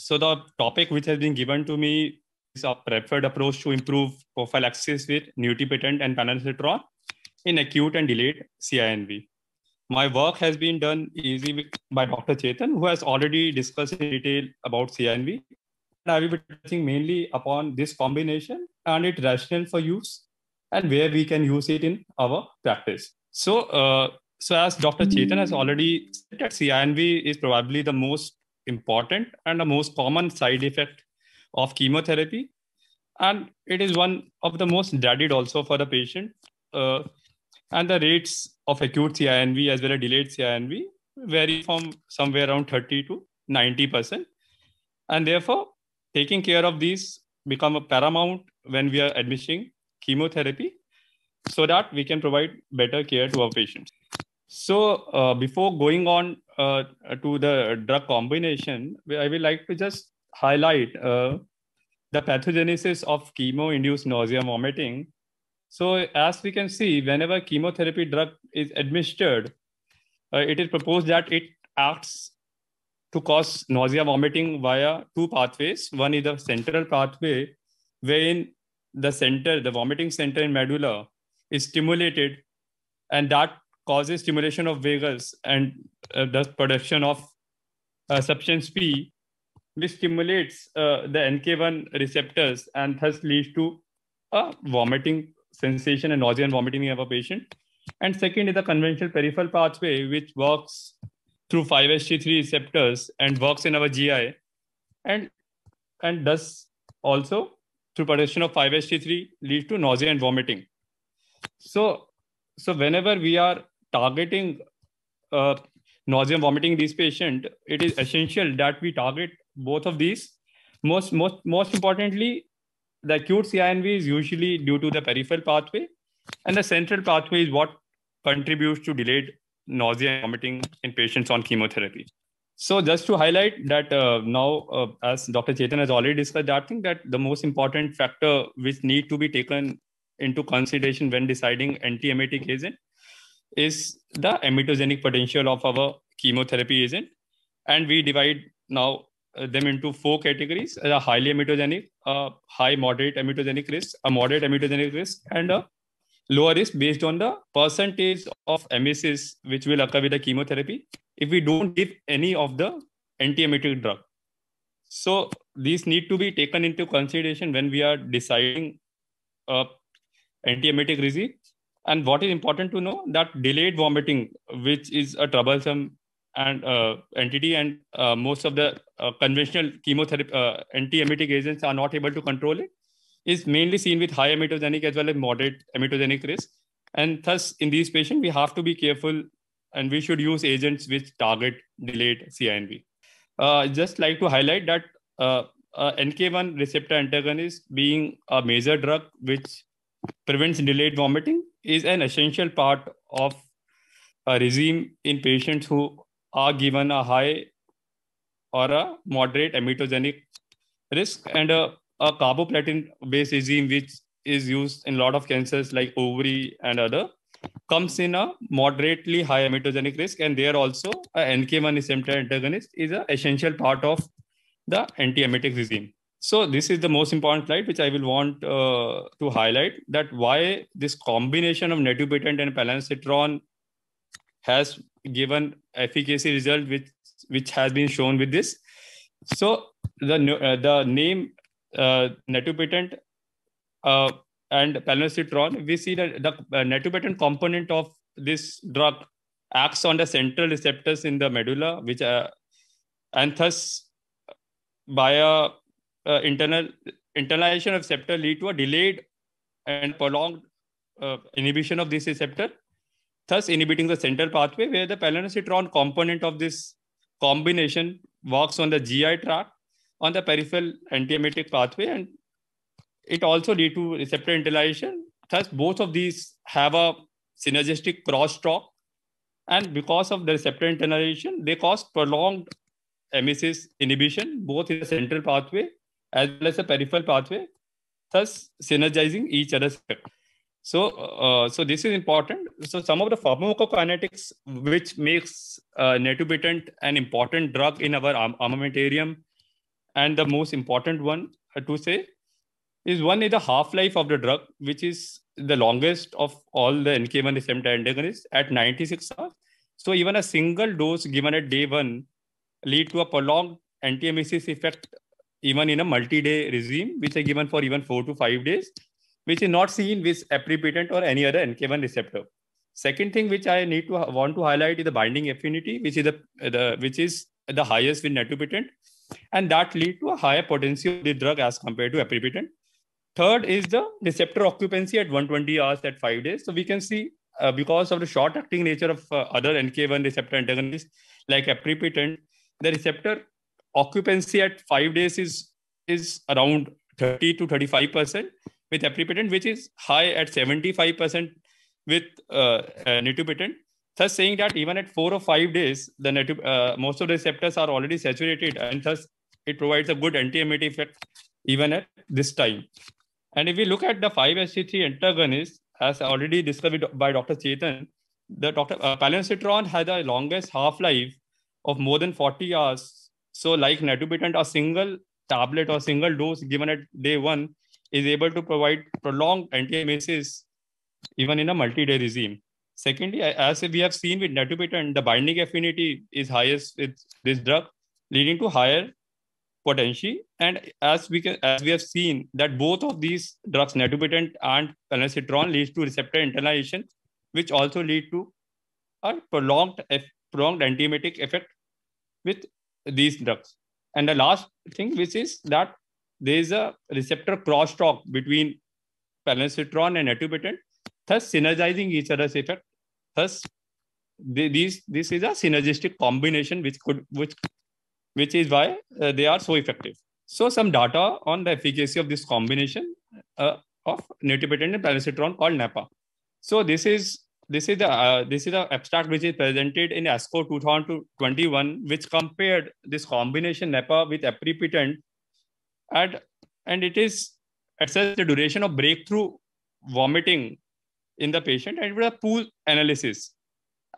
So the topic which has been given to me is a preferred approach to improve prophylaxis with nutipetant and panacetrone in acute and delayed CINV. My work has been done by Dr. Chetan, who has already discussed in detail about CINV. I will be touching mainly upon this combination and its rationale for use and where we can use it in our practice. So as Dr. Chetan has already said, that CINV is probably the most important and the most common side effect of chemotherapy. And it is one of the most dreaded also for the patient. And the rates of acute CINV as well as delayed CINV vary from somewhere around 30 to 90%. And therefore, taking care of these become a paramount when we are administering chemotherapy so that we can provide better care to our patients. So before going on to the drug combination, I would like to just highlight the pathogenesis of chemo-induced nausea and vomiting. So as we can see, whenever chemotherapy drug is administered, it is proposed that it acts to cause nausea vomiting via two pathways. One is the central pathway, wherein the vomiting center in medulla is stimulated, and that causes stimulation of vagus and the production of substance P, which stimulates the NK1 receptors and thus leads to a vomiting sensation and nausea and vomiting in our patient. And second is the conventional peripheral pathway, which works through 5-HT3 receptors and works in our GI, and thus also through production of 5-HT3 leads to nausea and vomiting. So whenever we are targeting nausea and vomiting in these patients, it is essential that we target both of these. Most importantly, the acute CINV is usually due to the peripheral pathway, and the central pathway is what contributes to delayed nausea and vomiting in patients on chemotherapy. So just to highlight that now, as Dr. Chetan has already discussed, that thing that the most important factor which need to be taken into consideration when deciding anti-emetic agent is the emetogenic potential of our chemotherapy agent. And we divide now them into four categories: a highly emetogenic, a high moderate emetogenic risk, a moderate emetogenic risk, and a lower risk based on the percentage of emesis which will occur with the chemotherapy if we don't give any of the anti-emetic drug. So these need to be taken into consideration when we are deciding anti-emetic regime. And what is important to know, that delayed vomiting, which is a troublesome and entity, and most of the conventional chemotherapy anti-emetic agents are not able to control it, is mainly seen with high emetogenic as well as moderate emetogenic risk. And thus, in these patients, we have to be careful, and we should use agents which target delayed CINV. Just like to highlight that NK1 receptor antagonist, being a major drug which prevents delayed vomiting, is an essential part of a regime in patients who are given a high or a moderate emetogenic risk, and a carboplatin-based regime, which is used in a lot of cancers like ovary and other, comes in a moderately high emetogenic risk, and there also a NK1 receptor antagonist is an essential part of the anti-emetic regime. So this is the most important slide which I will want to highlight, that why this combination of netipetant and palansitron has given efficacy result which has been shown with this. So the name netipetant and palansitron, we see that the netipetant component of this drug acts on the central receptors in the medulla, which and thus by a internalization of receptor lead to a delayed and prolonged inhibition of this receptor, thus inhibiting the central pathway, where the palansitron component of this combination works on the GI tract, on the peripheral anti-emetic pathway, and it also leads to receptor internalization. Thus, both of these have a synergistic crosstalk, and because of the receptor internalization, they cause prolonged emesis inhibition, both in the central pathway as well as the peripheral pathway, thus synergizing each other's effect. So this is important. So some of the pharmacokinetics which makes netipetant an important drug in our armamentarium And the most important one to say is one is the half-life of the drug, which is the longest of all the NK1 receptor antagonists at 96 hours. So even a single dose given at day 1 lead to a prolonged anti-emesis effect even in a multi-day regime, which is given for even 4 to 5 days, which is not seen with aprepitant or any other NK1 receptor. Second thing which I want to highlight is the binding affinity, which is the highest with netopitant, and that lead to a higher potency of the drug as compared to aprepitant. Third is the receptor occupancy at 120 hours at 5 days. So we can see because of the short-acting nature of other NK1 receptor antagonists like aprepitant, the receptor occupancy at 5 days is around 30 to 35% with aprepitant, which is high at 75% with netopitant. Thus saying that even at 4 or 5 days, most of the receptors are already saturated, and thus it provides a good anti-emetic effect even at this time. And if we look at the 5-HT3 antagonists, as already discovered by Dr. Chetan, palansitron has the longest half-life of more than 40 hours. So like netopitant, a single tablet or single dose given at day 1 is able to provide prolonged anti-emesis even in a multi-day regime. Secondly, as we have seen with netopitant, the binding affinity is highest with this drug, leading to higher potency. And as we have seen that both of these drugs, netopitant and palansitron, leads to receptor internalization, which also lead to a prolonged antiemetic effect with these drugs. And the last thing, which is that there is a receptor crosstalk between palansitron and netopitant, thus synergizing each other's effect. Thus, this is a synergistic combination which is why they are so effective. So some data on the efficacy of this combination of netopitant and palansitron called NAPA. So this is the abstract which is presented in ASCO 2021, which compared this combination NAPA with aprepitant, and it is assessed the duration of breakthrough vomiting in the patient, and it was a pool analysis.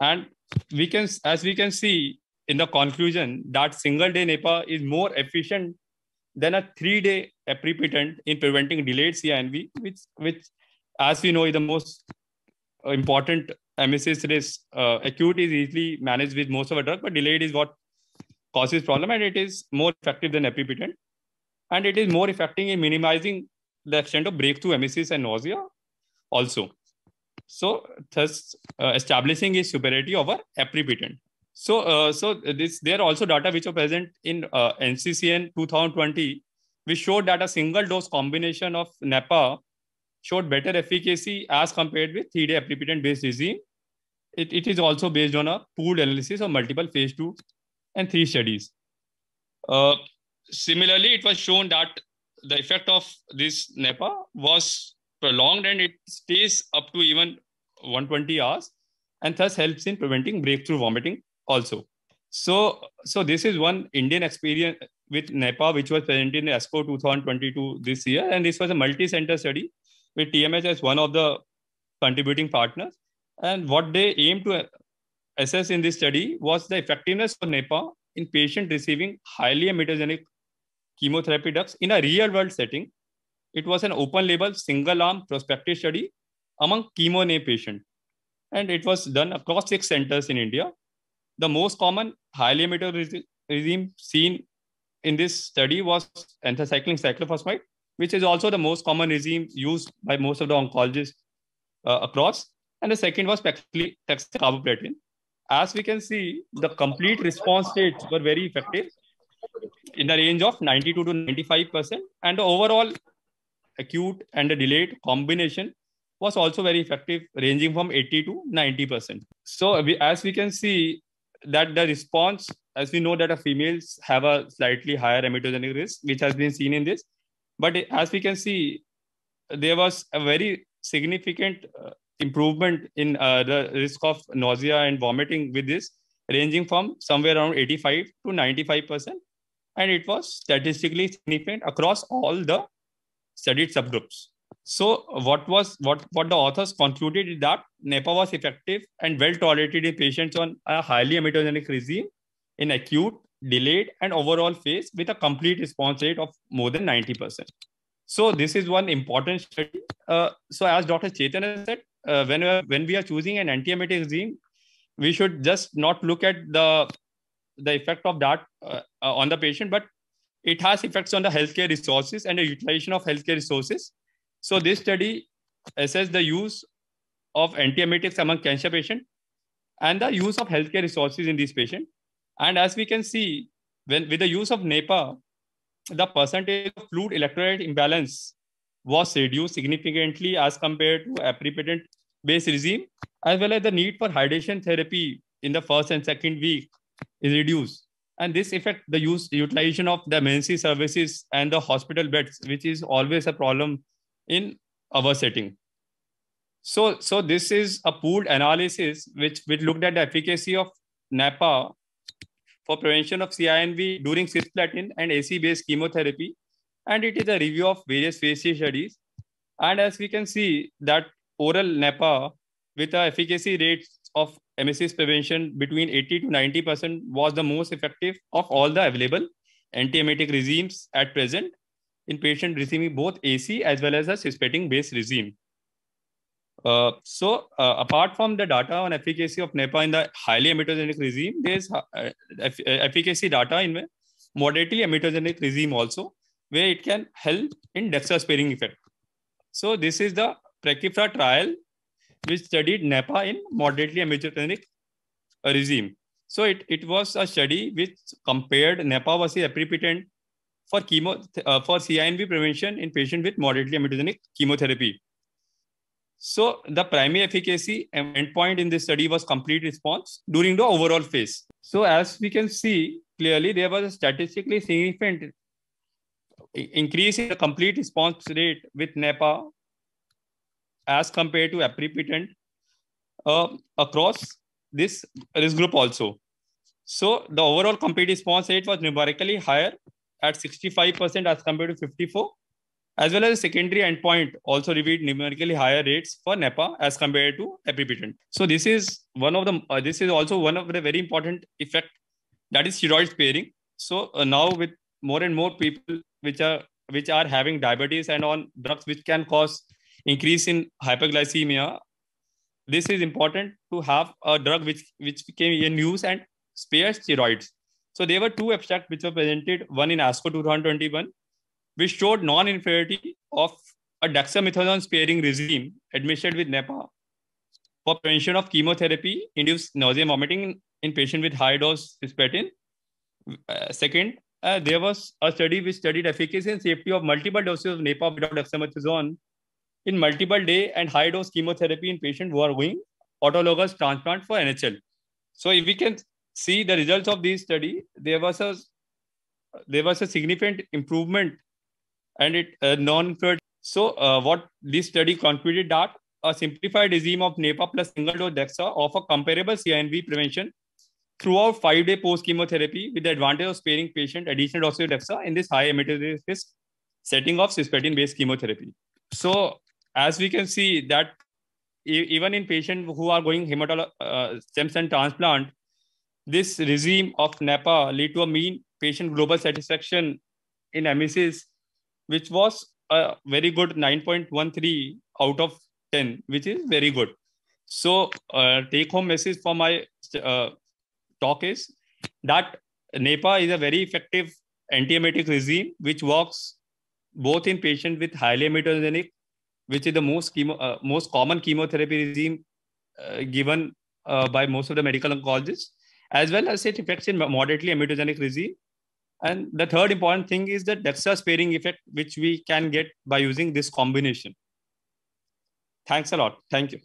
And as we can see in the conclusion, that single day NAPA is more efficient than a 3-day aprepitant in preventing delayed CINV, which as we know is the most important emesis risk. Acute is easily managed with most of a drug, but delayed is what causes problem, and it is more effective than aprepitant. And it is more effective in minimizing the extent of breakthrough emesis and nausea also. So thus establishing its superiority over aprepitant. So there are also data which are present in NCCN 2020, which showed that a single dose combination of NAPA showed better efficacy as compared with 3-day aprepitant based regime. It is also based on a pooled analysis of multiple phase 2 and 3 studies. Similarly, it was shown that the effect of this NAPA was prolonged, and it stays up to even 120 hours, and thus helps in preventing breakthrough vomiting also. So this is one Indian experience with NAPA, which was presented in ASCO 2022 this year. And this was a multi-center study with TMH as one of the contributing partners. And what they aimed to assess in this study was the effectiveness of NAPA in patients receiving highly emetogenic chemotherapy drugs in a real-world setting. It was an open-label, single-arm prospective study among chemo-naive patients. And it was done across 6 centers in India. The most common highly emetogenic regime seen in this study was anthracycline cyclophosphamide, which is also the most common regime used by most of the oncologists across. And the second was carboplatin. As we can see, the complete response rates were very effective in the range of 92 to 95%. And the overall acute and the delayed combination was also very effective, ranging from 80 to 90%. So as we can see that the response, as we know that the females have a slightly higher emetogenic risk, which has been seen in this. But as we can see, there was a very significant improvement in the risk of nausea and vomiting with this, ranging from somewhere around 85 to 95%. And it was statistically significant across all the studied subgroups. So what the authors concluded is that NAPA was effective and well tolerated in patients on a highly emetogenic regime in acute, delayed, and overall phase with a complete response rate of more than 90%. So this is one important study. So as Dr. Chaitanya said, when we are choosing an antiemetic regime, we should just not look at the effect of that on the patient, but it has effects on the healthcare resources and the utilization of healthcare resources. So this study assessed the use of antiemetics among cancer patients and the use of healthcare resources in these patients. And as we can see, with the use of NEPA, the percentage of fluid electrolyte imbalance was reduced significantly as compared to aprepitant based regime, as well as the need for hydration therapy in the first and second week is reduced. And this affects the utilization of the emergency services and the hospital beds, which is always a problem in our setting. So this is a pooled analysis which looked at the efficacy of NAPA for prevention of CINV during cisplatin and AC-based chemotherapy. And it is a review of various phase 3 studies. And as we can see that oral NAPA with a efficacy rates of MSS prevention between 80 to 90% was the most effective of all the available antiemetic regimes at present in patients receiving both AC as well as a cisplatin-based regime. Apart from the data on efficacy of NEPA in the highly emetogenic regime, there is efficacy data in the moderately emetogenic regime also, where it can help in DEXA sparing effect. So this is the Precifra trial, which studied NEPA in moderately emetogenic regime. So it was a study which compared NEPA versus aprepitant for CINV prevention in patients with moderately emetogenic chemotherapy. So the primary efficacy endpoint in this study was complete response during the overall phase. So as we can see clearly, there was a statistically significant increase in the complete response rate with NEPA as compared to aprepitant across this risk group also. So the overall complete response rate was numerically higher at 65% as compared to 54%. As well as a secondary endpoint also revealed numerically higher rates for NEPA as compared to aprepitant. So this is also one of the very important effect, that is steroid sparing. So now with more and more people which are having diabetes and on drugs which can cause increase in hyperglycemia, this is important to have a drug which became in use and spare steroids. So there were two abstracts which were presented, one in ASCO 2021, which showed non-inferiority of a dexamethasone sparing regime administered with NEPA for prevention of chemotherapy-induced nausea and vomiting in patients with high-dose cisplatin. Second, there was a study which studied efficacy and safety of multiple doses of NEPA without dexamethasone in multiple day and high-dose chemotherapy in patients who are going autologous transplant for NHL. So if we can see the results of this study, there was a significant improvement and it non-inferiority. So what this study concluded that a simplified regime of NEPA plus single dose DEXA offer comparable CINV prevention throughout 5-day post-chemotherapy with the advantage of sparing patient additional doses of DEXA in this high emetogenic risk setting of cisplatin-based chemotherapy. So as we can see that even in patients who are going stem cell transplant, this regime of NEPA lead to a mean patient global satisfaction in MSS, which was a very good 9.13 out of 10, which is very good. So take home message for my talk is that NEPA is a very effective antiemetic regime, which works both in patients with highly emetogenic, which is the most common chemotherapy regime given by most of the medical oncologists, as well as it affects in moderately emetogenic regime. And the third important thing is the DEXA sparing effect, which we can get by using this combination. Thanks a lot. Thank you.